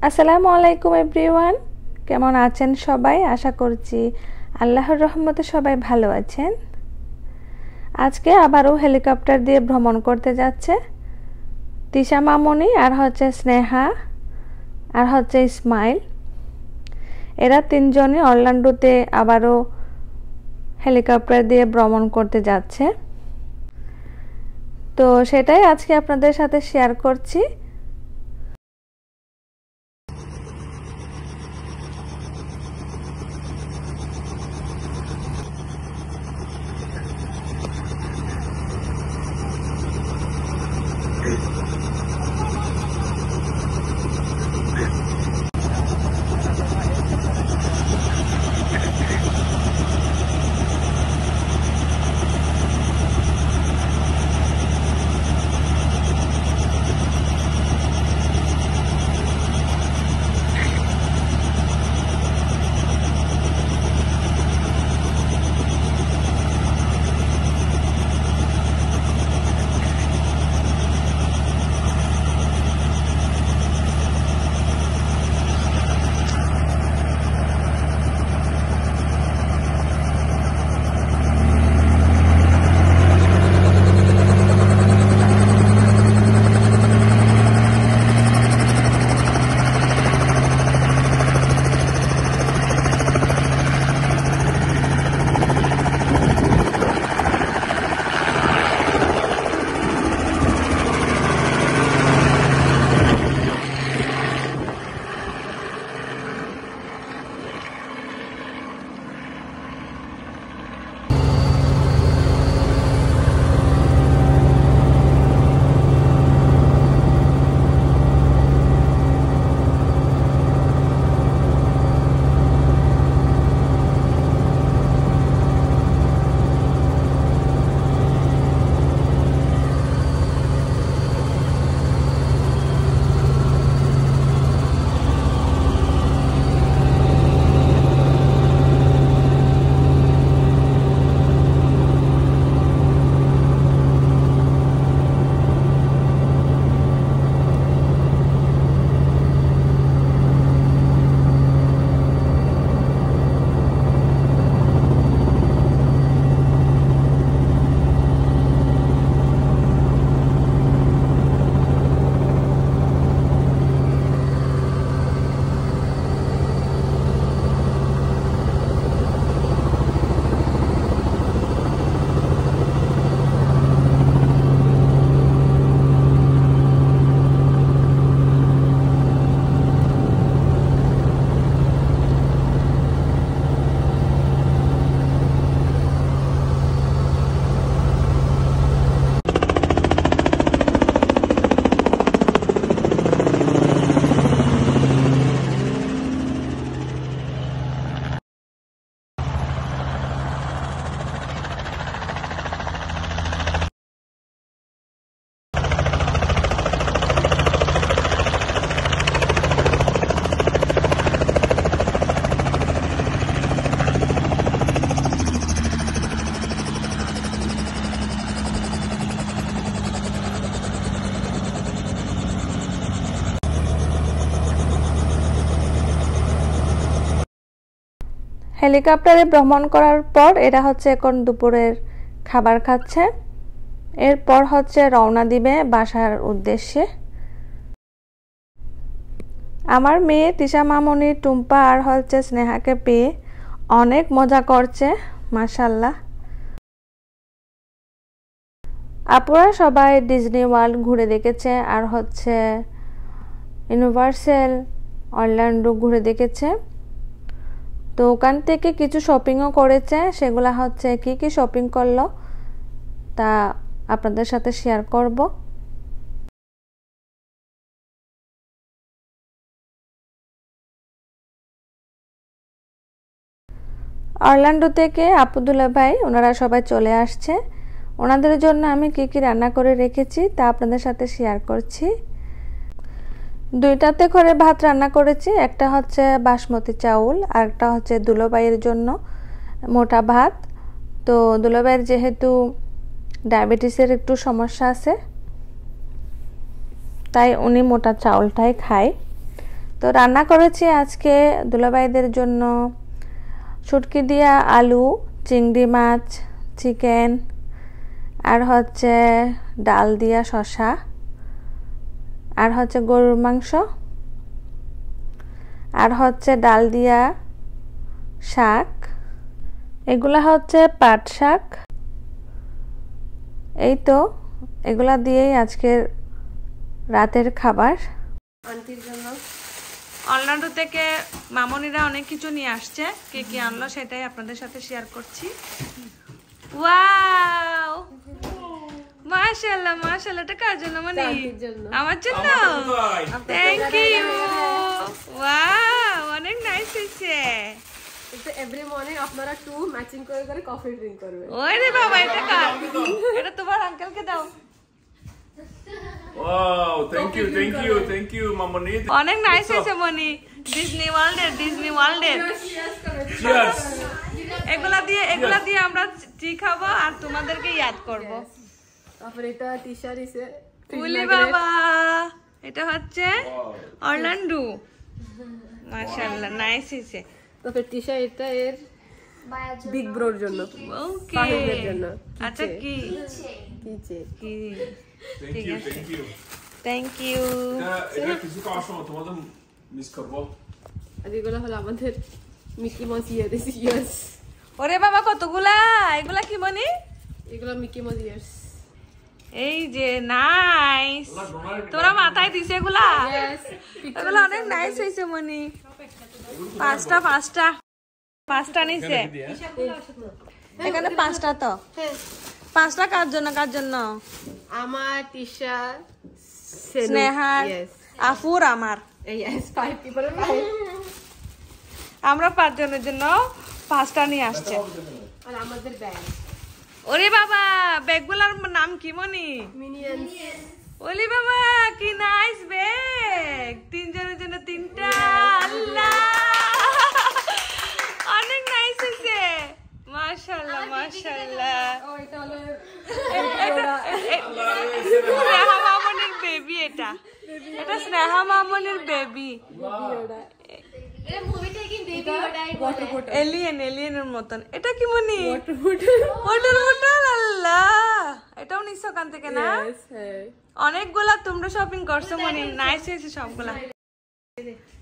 আসসালামু আলাইকুম এভরিওয়ান, কেমন আছেন সবাই? আশা করছি আল্লাহর রহমতে সবাই ভালো আছেন। আজকে আবারও হেলিকপ্টার দিয়ে ভ্রমণ করতে যাচ্ছে তিশা মামনি, আর হচ্ছে স্নেহা, আর হচ্ছে ইসমাইল। এরা তিনজনই অরল্যান্ডোতে আবারও হেলিকপ্টার দিয়ে ভ্রমণ করতে যাচ্ছে। তো সেটাই আজকে আপনাদের সাথে শেয়ার করছি। হেলিকপ্টারে ভ্রমণ করার পর এরা হচ্ছে এখন দুপুরের খাবার খাচ্ছে। এরপর হচ্ছে রওনা দিবে বাসার উদ্দেশ্যে। আমার মেয়ে তিশা মামনি, টুম্পা আর হচ্ছে স্নেহাকে পেয়ে অনেক মজা করছে, মাশাআল্লাহ। আপুরা সবাই ডিজনি ওয়ার্ল্ড ঘুরে দেখেছে, আর হচ্ছে ইউনিভার্সাল অরল্যান্ডো ঘুরে দেখেছে। তো ওখান থেকে কিছু শপিংও করেছে, সেগুলা হচ্ছে কি কি শপিং করলো তা আপনাদের সাথে শেয়ার করব। অরল্যান্ডো থেকে আপুদুল্লা ভাই ওনারা সবাই চলে আসছে। ওনাদের জন্য আমি কি কি রান্না করে রেখেছি তা আপনাদের সাথে শেয়ার করছি। দুইটাতে করে ভাত রান্না করেছি, একটা হচ্ছে বাসমতি চাউল আর একটা হচ্ছে দুলোভাইয়ের জন্য মোটা ভাত। তো দুলোভাইয়ের যেহেতু ডায়াবেটিসের একটু সমস্যা আছে, তাই উনি মোটা চাউলটাই খায়। তো রান্না করেছি আজকে দুলাভাইদের জন্য শুটকি দিয়া আলু, চিংড়ি মাছ, চিকেন, আর হচ্ছে ডাল দিয়া শসা, আর হচ্ছে গরুর মাংস, আর হচ্ছে ডাল দিয়া শাক, এগুলা হচ্ছে পাট শাক। এই তো এগুলা দিয়েই আজকের রাতের খাবার। আন্টির জন্য অনলাইন থেকে মামনিরা অনেক কিছু নিয়ে আসছে, কে কি আনলো সেটাই আপনাদের সাথে শেয়ার করছি। ওয়াও, মাশাআল্লাহ মাশাআল্লাহ, এটা কার জন্য? মানে আমার জন্য। Thank you. ওয়াও, অনেক নাইস হয়েছে। এভরি মর্নিং আপনারা টু ম্যাচিং করে করে কফি ড্রিঙ্ক করবেন। ওরে বাবা, এটা কার? এটা তোমার আঙ্কেলকে দাও। Wow, thank you, Mamoni. অনেক নাইস হয়েছে মনি। ডিজনি ওয়ার্ল্ডের। Cheers. এগুলা দিয়ে আমরা টি খাবো আর তোমাদেরকে ইয়াদ করব। তারপর এটা টি-শার্ট ইসে উলি বাবা, এটা হচ্ছে অরল্যান্ডো। মাশাআল্লাহ, নাইস হয়েছে। তারপর টি-শার্ট এটা এর বিগ ব্রোর জন্য। ওকে, ফাহিমের জন্য। আচ্ছা কি থ্যাংক ইউ। এটা কিছু কাজ সময় তোমাদের মিস করব। আর এগুলো হলো আমাদের মিকি মাউস ইয়ার্স। ওরে বাবা, কতগুলা! এগুলা কি মনি? এগুলো মিকি মাউস ইয়ার্স। এই যে নাইস, তোরা মাথায় দিছে এগুলা? এগুলা অনেক নাইস হয়েছে মনি। পাঁচটা নিছে এখানে। পাঁচটা তো, পাঁচটা কার জন্য? আমার, টি-শার্ট, স্নেহার, আফুর, আমার। আমরা 5 জনের জন্য 5টা নিয়ে আসছে। আর আমাদের ব্যাগ। ওরে বাবা, ব্যাগগুলোর নাম কি মনি? মিনিয়ন্স। ওলি বাবা, কি নাইস ব্যাগ! 3 জনের জন্য 3টা। আল্লাহ, অনেক নাইস হয়েছে। মাশাআল্লাহ মাশাআল্লাহ। স্নেহা মামনির বেবি। এটা স্নেহা মামনির বেবি। এলিয়েনের মতন। এটা কি মনি? ওয়াটার বোতল। আল্লাহ, এটাও নিছো ওখান থেকে না? অনেকগুলা তোমরা শপিং করছো মনি, নাইস হয়েছে সবগুলা।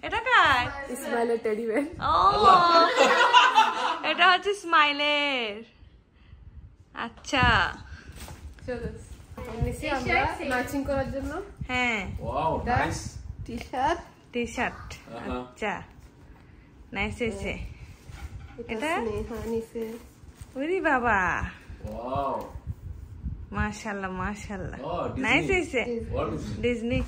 এটা কার? স্মাইলের টেডি বেয়ার। ও, এটা হচ্ছে স্মাইলের। আচ্ছা, চলো নিচে আমরা ম্যাচিং করার জন্য। হ্যাঁ, Wow, nice. টি-শার্ট। আচ্ছা, নাইস হয়েছে। এটা নিচে। ওরে বাবা, Wow. মাশাআল্লাহ মাশাআল্লাহ, Oh, Disney. নাইস হয়েছে। What is it? ডিজনি।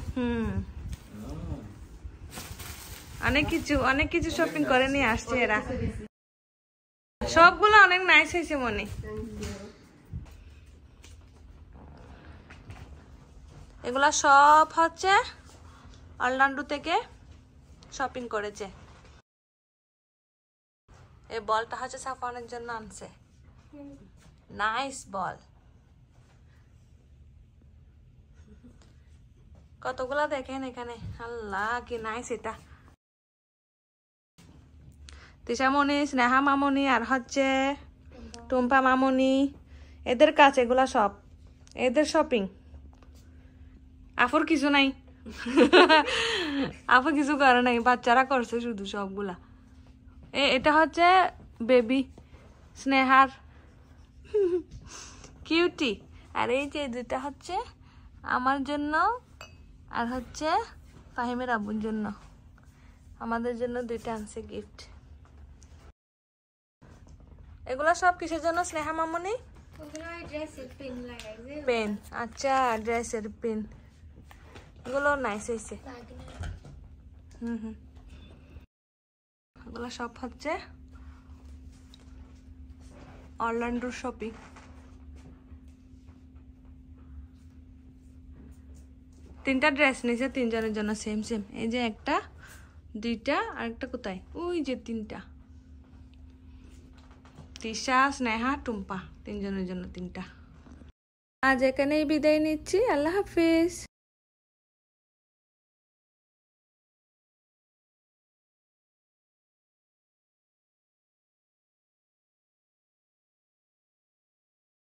অনেক কিছু শপিং করে নিয়ে আসছে এরা। সবগুলো অনেক নাইস হয়েছে মনি। এগুলা সব হচ্ছে অরল্যান্ডো থেকে শপিং করেছে। এই বলটা হচ্ছে সাফানের জন্য আনছে। নাইস বল। কতগুলা দেখেন এখানে। আল্লাহ, কি নাইস এটা। তিশা মামনি, স্নেহা মামনি, আর হচ্ছে টুম্পা মামনি, এদের কাছে এগুলা সব এদের শপিং। আফুর কিছু নাই। আফু কিছু করে নাই, বাচ্চারা করছে শুধু সবগুলা। এটা হচ্ছে বেবি স্নেহার, কিউটি। আর এই যে দুটা হচ্ছে আমার জন্য, আর হচ্ছে ফাহিমের আব্বুর জন্য। আমাদের জন্য 2টা আনছে গিফট। এগুলো সব কিসের জন্য স্নেহা মামনি? পেন। আচ্ছা, ড্রেসের পেন। এগুলো নাইস হয়েছে। এগুলো সব হচ্ছে অরল্যান্ডোর শপিং। তিনটা ড্রেস নিয়েছে 3 জনের জন্য, সেম। এই যে একটা, 2টা, আর একটা কোথায়? ওই যে 3টা। তিশা, স্নেহা, টুম্পা, 3 জনের জন্য 3টা। আজ এখানেই বিদায় নিচ্ছি। আল্লাহ হাফিজ।